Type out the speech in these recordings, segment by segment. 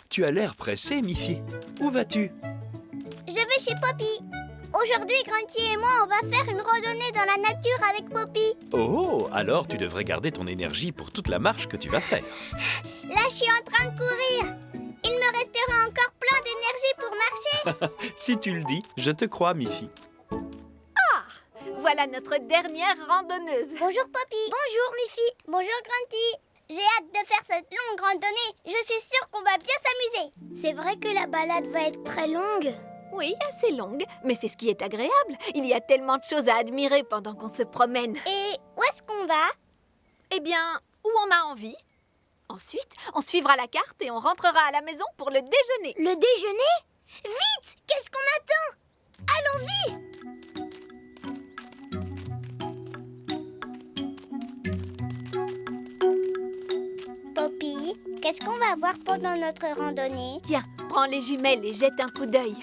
Tu as l'air pressée, Miffy. Où vas-tu? Je vais chez Poppy. Aujourd'hui, Grunty et moi, on va faire une randonnée dans la nature avec Poppy. Oh, alors tu devrais garder ton énergie pour toute la marche que tu vas faire. Là, je suis en train de courir. Il me restera encore plein d'énergie pour marcher. Si tu le dis, je te crois, Miffy. Voilà notre dernière randonneuse. Bonjour Poppy. Bonjour Miffy. Bonjour Grunty. J'ai hâte de faire cette longue randonnée. Je suis sûre qu'on va bien s'amuser. C'est vrai que la balade va être très longue. Oui, assez longue, mais c'est ce qui est agréable. Il y a tellement de choses à admirer pendant qu'on se promène. Et où est-ce qu'on va? Eh bien, où on a envie. Ensuite, on suivra la carte et on rentrera à la maison pour le déjeuner. Le déjeuner? Vite! Qu'est-ce qu'on attend? Allons-y! Poppy, qu'est-ce qu'on va voir pendant notre randonnée? Tiens, prends les jumelles et jette un coup d'œil.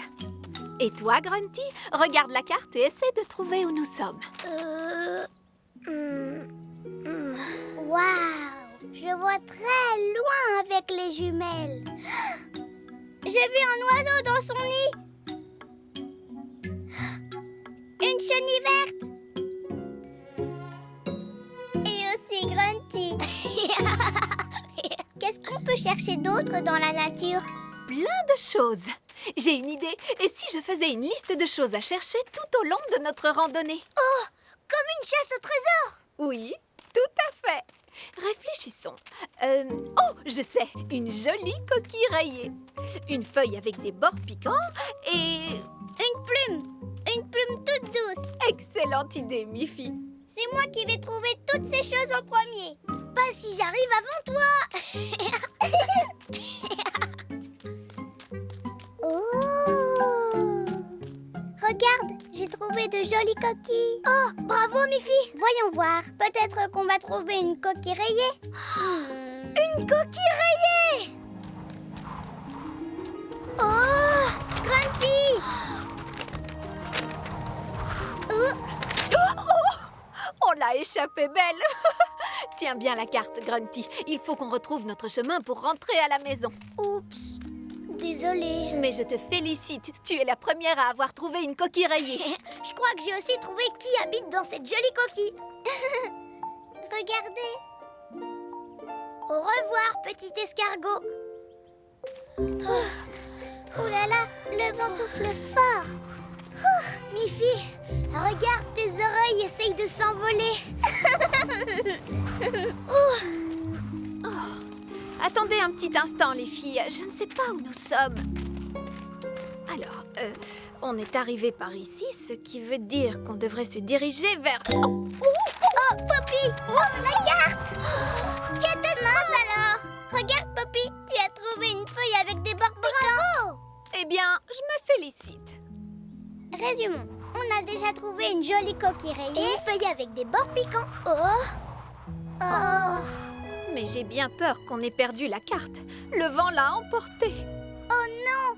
Et toi, Grunty, regarde la carte et essaie de trouver où nous sommes. Waouh! Je vois très loin avec les jumelles. J'ai vu un oiseau dans son nid. Une chenille verte. Et aussi Grunty. Qu'est-ce qu'on peut chercher d'autre dans la nature? Plein de choses. J'ai une idée. Et si je faisais une liste de choses à chercher tout au long de notre randonnée? Oh, comme une chasse au trésor. Oui, tout à fait. Réfléchissons. Oh, je sais, une jolie coquille rayée. Une feuille avec des bords piquants et... Une plume toute douce. Excellente idée, Miffy. C'est moi qui vais trouver toutes ces choses en premier. Pas si j'arrive avant toi. Oh! Regarde, j'ai trouvé de jolies coquilles. Oh, bravo Miffy. Voyons voir. Peut-être qu'on va trouver une coquille rayée. Une coquille rayée! Oh! Grunty! On l'a échappé belle. Tiens bien la carte, Grunty. Il faut qu'on retrouve notre chemin pour rentrer à la maison. Oups. Désolée. Mais je te félicite. Tu es la première à avoir trouvé une coquille rayée. Je crois que j'ai aussi trouvé qui habite dans cette jolie coquille. Regardez. Au revoir, petit escargot. Oh là là, le vent souffle fort. Miffy, regarde, tes oreilles essayent de s'envoler. Attendez un petit instant, les filles. Je ne sais pas où nous sommes. Alors, on est arrivé par ici, ce qui veut dire qu'on devrait se diriger vers... Oh, Poppy! Oh, la carte! Qu'est-ce alors? Regarde, Poppy, tu as trouvé une feuille avec des bords piquants. Eh bien, je me félicite. Résumons. On a déjà trouvé une jolie coquille rayée et une feuille avec des bords piquants. Oh! Mais j'ai bien peur qu'on ait perdu la carte. Le vent l'a emportée. Oh non!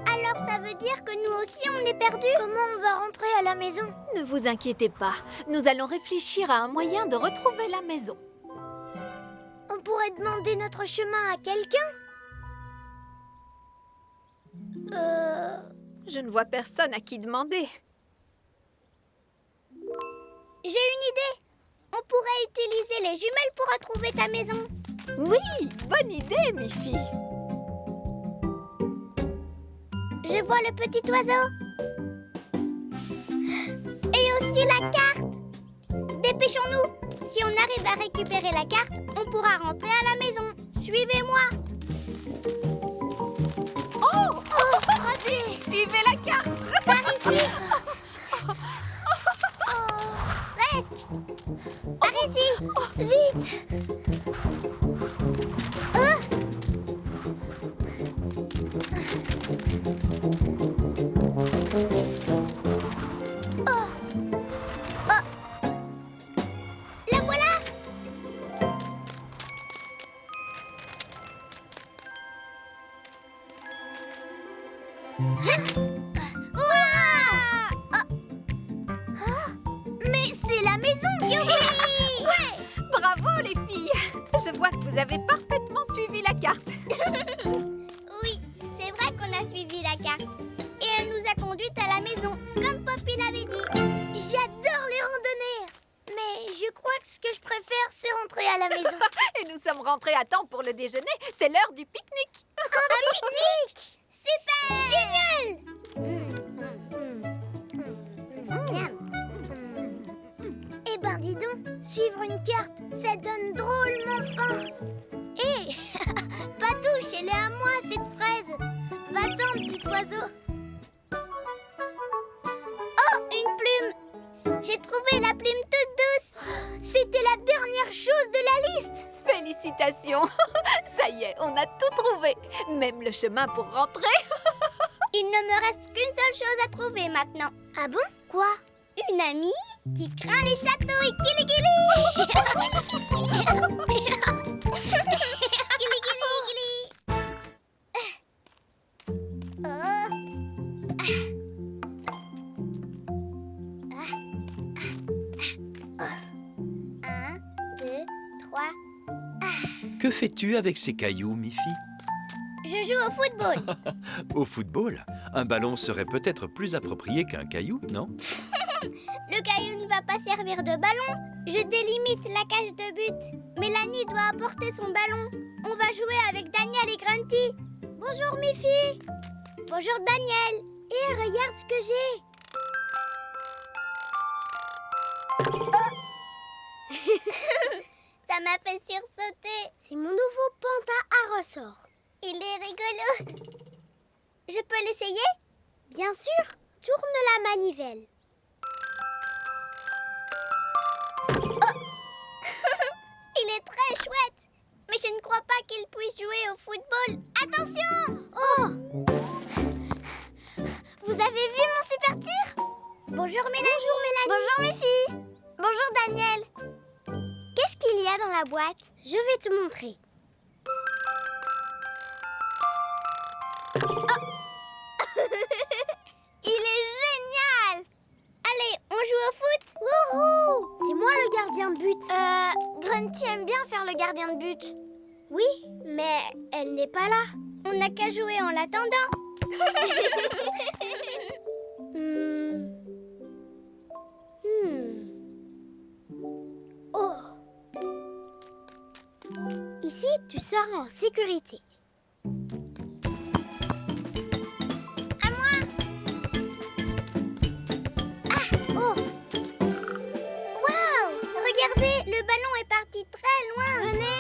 Alors ça veut dire que nous aussi on est perdus? Comment on va rentrer à la maison? Ne vous inquiétez pas. Nous allons réfléchir à un moyen de retrouver la maison. On pourrait demander notre chemin à quelqu'un? Je ne vois personne à qui demander. J'ai une idée! On pourrait utiliser les jumelles pour retrouver ta maison. Oui, bonne idée, Miffy. Je vois le petit oiseau. Et aussi la carte. Dépêchons-nous. Si on arrive à récupérer la carte, on pourra rentrer à la maison. Suivez-moi. Oh, Raté. suivez la carte. Par ici. Presque. Par ici. Vite. La voilà. Mais c'est la maison. Ouais. Bravo, les filles. Je vois que vous avez parfaitement suivi la carte. Oui. préfère, c'est rentrer à la maison. Et nous sommes rentrés à temps pour le déjeuner. C'est l'heure du pique-nique. Un pique-nique! Super! Génial! Eh ben dis donc, suivre une carte, ça donne drôlement faim. Hé, Patouche, elle est à moi cette fraise. Va-t'en, petit oiseau. Oh, une plume! J'ai trouvé la plume toute douce. C'était la dernière chose de la liste. Félicitations. Ça y est, on a tout trouvé. Même le chemin pour rentrer. Il ne me reste qu'une seule chose à trouver maintenant. Ah bon? Quoi? Une amie qui craint les chatouilles. Kili kili. Kili kili kili. Un, deux, trois. Que fais-tu avec ces cailloux, Miffy? Je joue au football. Au football, un ballon serait peut-être plus approprié qu'un caillou, non? Le caillou ne va pas servir de ballon. Je délimite la cage de but. Mélanie doit apporter son ballon. On va jouer avec Daniel et Grunty. Bonjour Miffy. Bonjour Daniel. Et regarde ce que j'ai. Ça m'a fait sursauter. C'est mon nouveau pantin à ressort. Il est rigolo. Je peux l'essayer? Bien sûr. Tourne la manivelle. Il est très chouette. Mais je ne crois pas qu'il puisse jouer au football. Attention! Oh! Vous avez vu mon super tir? Bonjour Mélanie. Bonjour Miffy. Bonjour Daniel. Qu'est-ce qu'il y a dans la boîte? Je vais te montrer. Oh! Il est génial! Allez, on joue au foot? Wouhou! C'est moi le gardien de but. Grunty aime bien faire le gardien de but. Oui, mais elle n'est pas là. On n'a qu'à jouer en l'attendant. Oh! Ici, tu seras en sécurité. À moi! Ah! Oh! Waouh! Regardez, le ballon est parti très loin. Venez,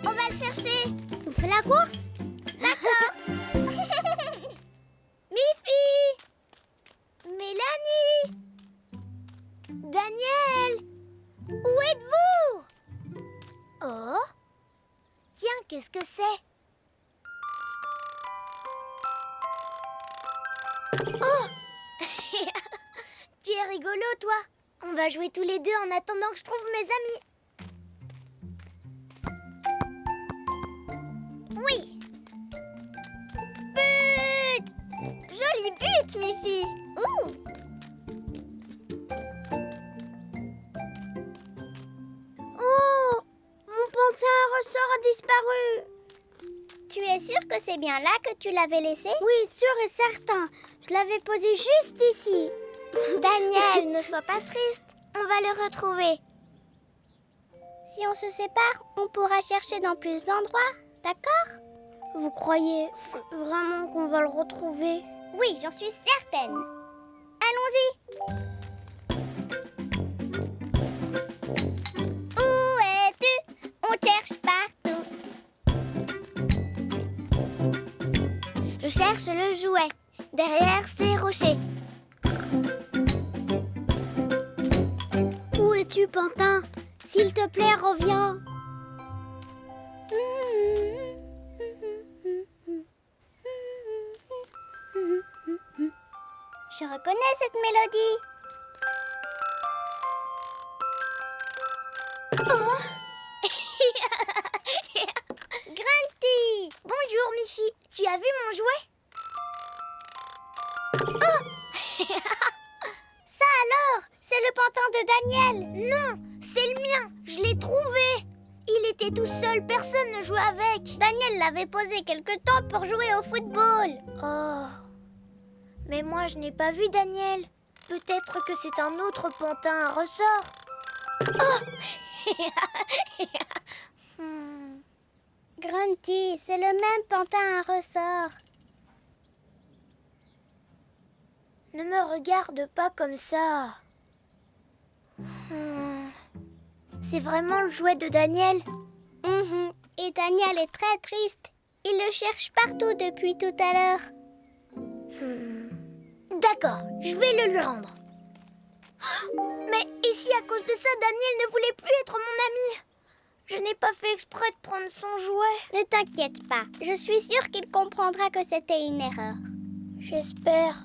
on va le chercher. On fait la course? D'accord. Miffy! Mélanie! Daniel! Où êtes-vous? Oh! Tiens, qu'est-ce que c'est? Oh! Tu es rigolo, toi. On va jouer tous les deux en attendant que je trouve mes amis. Oui! But! Joli but, Miffy! Ouh! Oh! Mon pantin à ressort a disparu. Tu es sûr que c'est bien là que tu l'avais laissé? Oui, sûr et certain. Je l'avais posé juste ici. Daniel, ne sois pas triste. On va le retrouver. Si on se sépare, on pourra chercher dans plus d'endroits. D'accord? Vous croyez vraiment qu'on va le retrouver? Oui, j'en suis certaine. Allons-y. Où es-tu? On cherche partout. Je cherche le jouet derrière ces rochers. Où es-tu, pantin? S'il te plaît, reviens. Je reconnais cette mélodie. Oh! Grunty! Bonjour, Miffy. Tu as vu mon jouet? Oh! Ça alors? C'est le pantin de Daniel. Non, c'est le mien. Je l'ai trouvé. Il était tout seul, personne ne jouait avec. Daniel l'avait posé quelque temps pour jouer au football. Oh. Mais moi, je n'ai pas vu Daniel. Peut-être que c'est un autre pantin à ressort. Oh! Grunty, c'est le même pantin à ressort. Ne me regarde pas comme ça. C'est vraiment le jouet de Daniel? Et Daniel est très triste. Il le cherche partout depuis tout à l'heure. D'accord, je vais le lui rendre. Mais ici, à cause de ça, Daniel ne voulait plus être mon ami. Je n'ai pas fait exprès de prendre son jouet. Ne t'inquiète pas, je suis sûre qu'il comprendra que c'était une erreur. J'espère.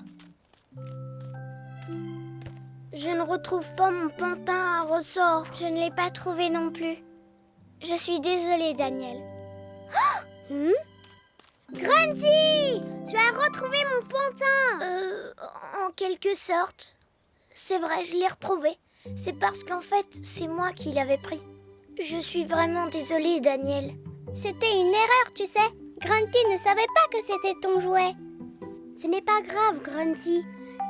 Je ne retrouve pas mon pantin à ressort. Je ne l'ai pas trouvé non plus. Je suis désolée, Daniel. Grunty, tu as retrouvé mon pantin. En quelque sorte. C'est vrai, je l'ai retrouvé. C'est parce qu'en fait, c'est moi qui l'avais pris. Je suis vraiment désolée, Daniel. C'était une erreur, tu sais. Grunty ne savait pas que c'était ton jouet. Ce n'est pas grave, Grunty.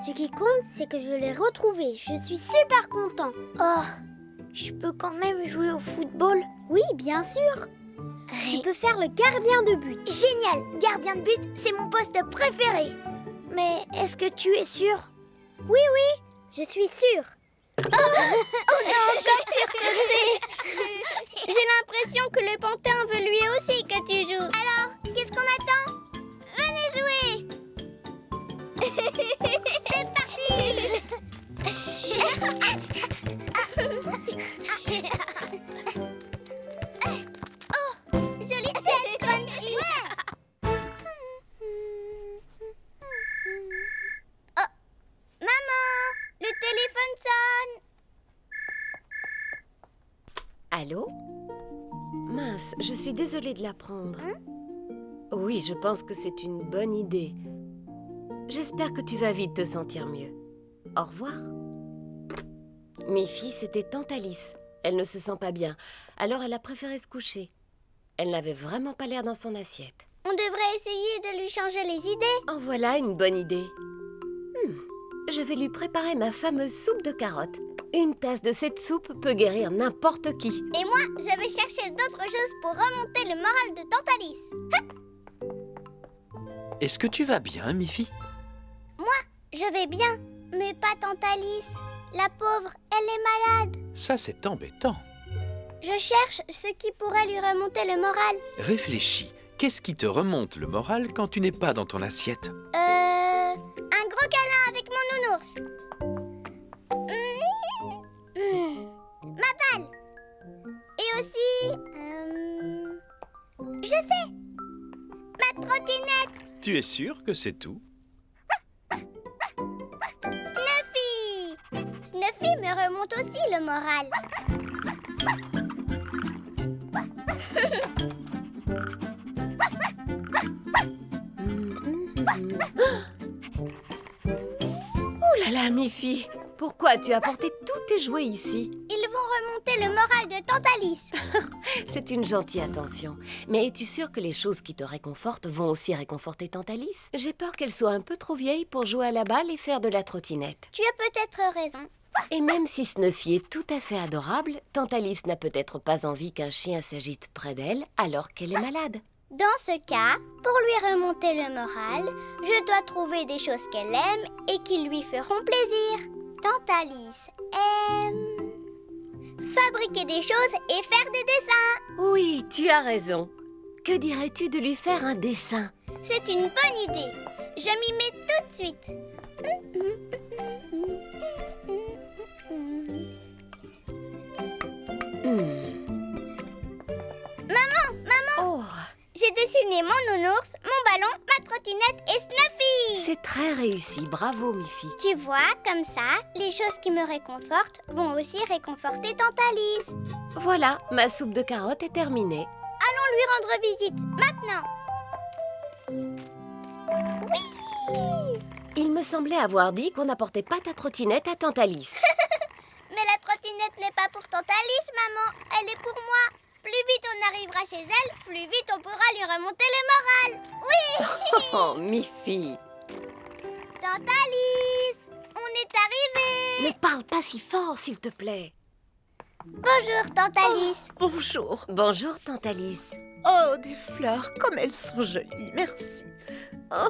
Ce qui compte, c'est que je l'ai retrouvé. Je suis super content. Oh, je peux quand même jouer au football? Oui, bien sûr. Tu peux faire le gardien de but. Génial! Gardien de but, c'est mon poste préféré. Mais est-ce que tu es sûre? Oui, je suis sûre. On a encore sursauté. J'ai l'impression que le pantin veut lui aussi que tu joues. Alors, qu'est-ce qu'on attend? Venez jouer. C'est parti. Oh, jolie tête, Grunty. Oh, maman, le téléphone sonne. Allô? Mince, je suis désolée de l'apprendre. Oui, je pense que c'est une bonne idée. J'espère que tu vas vite te sentir mieux. Au revoir. Miffy, c'était Tante Alice. Elle ne se sent pas bien, alors elle a préféré se coucher. Elle n'avait vraiment pas l'air dans son assiette. On devrait essayer de lui changer les idées. En voilà une bonne idée. Je vais lui préparer ma fameuse soupe de carottes. Une tasse de cette soupe peut guérir n'importe qui. Et moi, je vais chercher d'autres choses pour remonter le moral de Tante Alice. Est-ce que tu vas bien, Miffy? Je vais bien, mais pas Tante Alice. La pauvre, elle est malade. Ça, c'est embêtant. Je cherche ce qui pourrait lui remonter le moral. Réfléchis. Qu'est-ce qui te remonte le moral quand tu n'es pas dans ton assiette? Un gros câlin avec mon nounours. Ma balle. Et aussi... je sais. Ma trottinette. Tu es sûr que c'est tout? Snuffy. Snuffy me remonte aussi le moral. Oh là là, Miffy! Pourquoi tu as porté tous tes jouets ici? Ils vont remonter le moral de Tante Alice. C'est une gentille attention. Mais es-tu sûre que les choses qui te réconfortent vont aussi réconforter Tante Alice? J'ai peur qu'elle soit un peu trop vieille pour jouer à la balle et faire de la trottinette. Tu as peut-être raison. Et même si Snuffy est tout à fait adorable, Tante Alice n'a peut-être pas envie qu'un chien s'agite près d'elle alors qu'elle est malade. Dans ce cas, pour lui remonter le moral, je dois trouver des choses qu'elle aime et qui lui feront plaisir. Tante Alice aime fabriquer des choses et faire des dessins. Oui, tu as raison. Que dirais-tu de lui faire un dessin? C'est une bonne idée. Je m'y mets tout de suite. Oh, J'ai dessiné mon nounours, mon ballon, ma trottinette et Snuffy. c'est très réussi. Bravo, Miffy. Tu vois, comme ça, les choses qui me réconfortent vont aussi réconforter Tante Alice. Voilà, ma soupe de carottes est terminée. Allons lui rendre visite, maintenant. Oui. Il me semblait avoir dit qu'on n'apportait pas ta trottinette à Tante Alice. Mais la trottinette n'est pas pour Tante Alice, maman. Elle est pour moi. Plus vite on arrivera chez elle, plus vite on pourra lui remonter le moral. Oui. Oh, Miffy. Tante Alice, on est arrivé. Ne parle pas si fort, s'il te plaît. Bonjour, Tante Alice. Bonjour. Bonjour, Tante Alice. Oh, des fleurs, comme elles sont jolies, merci. Oh,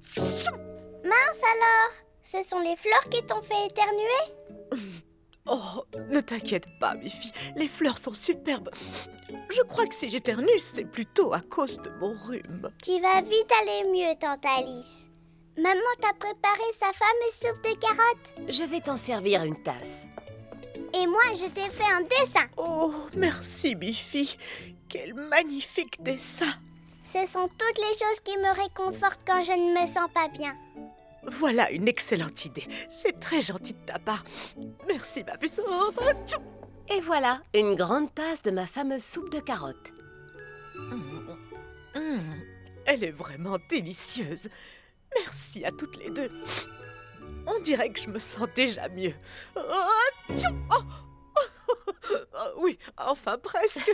tchou. Mince alors, ce sont les fleurs qui t'ont fait éternuer? Oh, ne t'inquiète pas, mes filles, les fleurs sont superbes. Je crois que si j'éternue, c'est plutôt à cause de mon rhume. Tu vas vite aller mieux, Tante Alice. Maman t'a préparé sa fameuse soupe de carottes. Je vais t'en servir une tasse. Et moi, je t'ai fait un dessin. Oh, merci, mes filles. Quel magnifique dessin. Ce sont toutes les choses qui me réconfortent quand je ne me sens pas bien. Voilà une excellente idée. C'est très gentil de ta part. Merci, ma puce. Oh, tchou. Et voilà, une grande tasse de ma fameuse soupe de carottes. Elle est vraiment délicieuse. Merci à toutes les deux. On dirait que je me sens déjà mieux. Oh, tchou. Oui, enfin presque.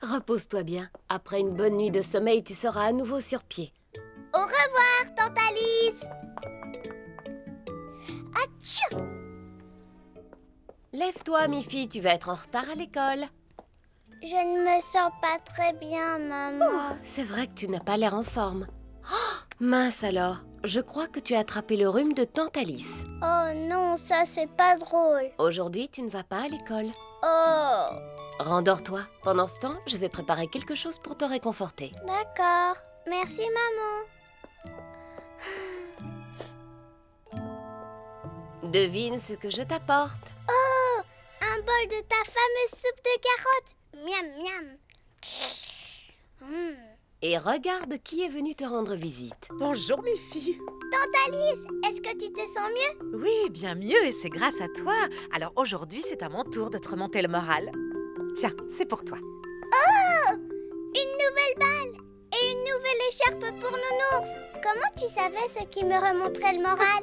Repose-toi bien. Après une bonne nuit de sommeil, tu seras à nouveau sur pied. Au revoir, Tante Alice. Atchou! Lève-toi, mi-fille, tu vas être en retard à l'école. Je ne me sens pas très bien, maman. C'est vrai que tu n'as pas l'air en forme. Oh, mince alors, je crois que tu as attrapé le rhume de Tante Alice. Oh non, ça c'est pas drôle. Aujourd'hui, tu ne vas pas à l'école. Oh, Rendors-toi. Pendant ce temps, je vais préparer quelque chose pour te réconforter. d'accord. Merci, maman. Devine ce que je t'apporte. Oh, un bol de ta fameuse soupe de carottes. Miam, miam. Et regarde qui est venu te rendre visite. Bonjour, mes filles. Tante Alice, est-ce que tu te sens mieux? Oui, bien mieux, et c'est grâce à toi. Alors aujourd'hui, c'est à mon tour de te remonter le moral. Tiens, c'est pour toi. Une nouvelle balle et une nouvelle écharpe pour Nounours. Comment tu savais ce qui me remonterait le moral?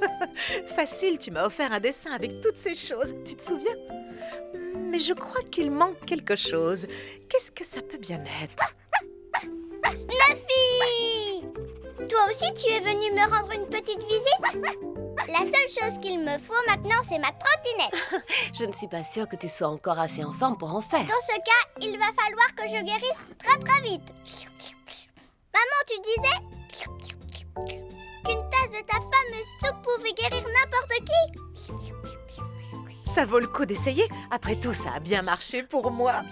Facile, tu m'as offert un dessin avec toutes ces choses. Tu te souviens? Mais je crois qu'il manque quelque chose. Qu'est-ce que ça peut bien être? Snuffy! Toi aussi, tu es venu me rendre une petite visite? La seule chose qu'il me faut maintenant, c'est ma trottinette. Je ne suis pas sûre que tu sois encore assez en forme pour en faire. Dans ce cas, il va falloir que je guérisse très très vite. Maman, tu disais qu'une tasse de ta fameuse soupe pouvait guérir n'importe qui? Ça vaut le coup d'essayer. Après tout, ça a bien marché pour moi.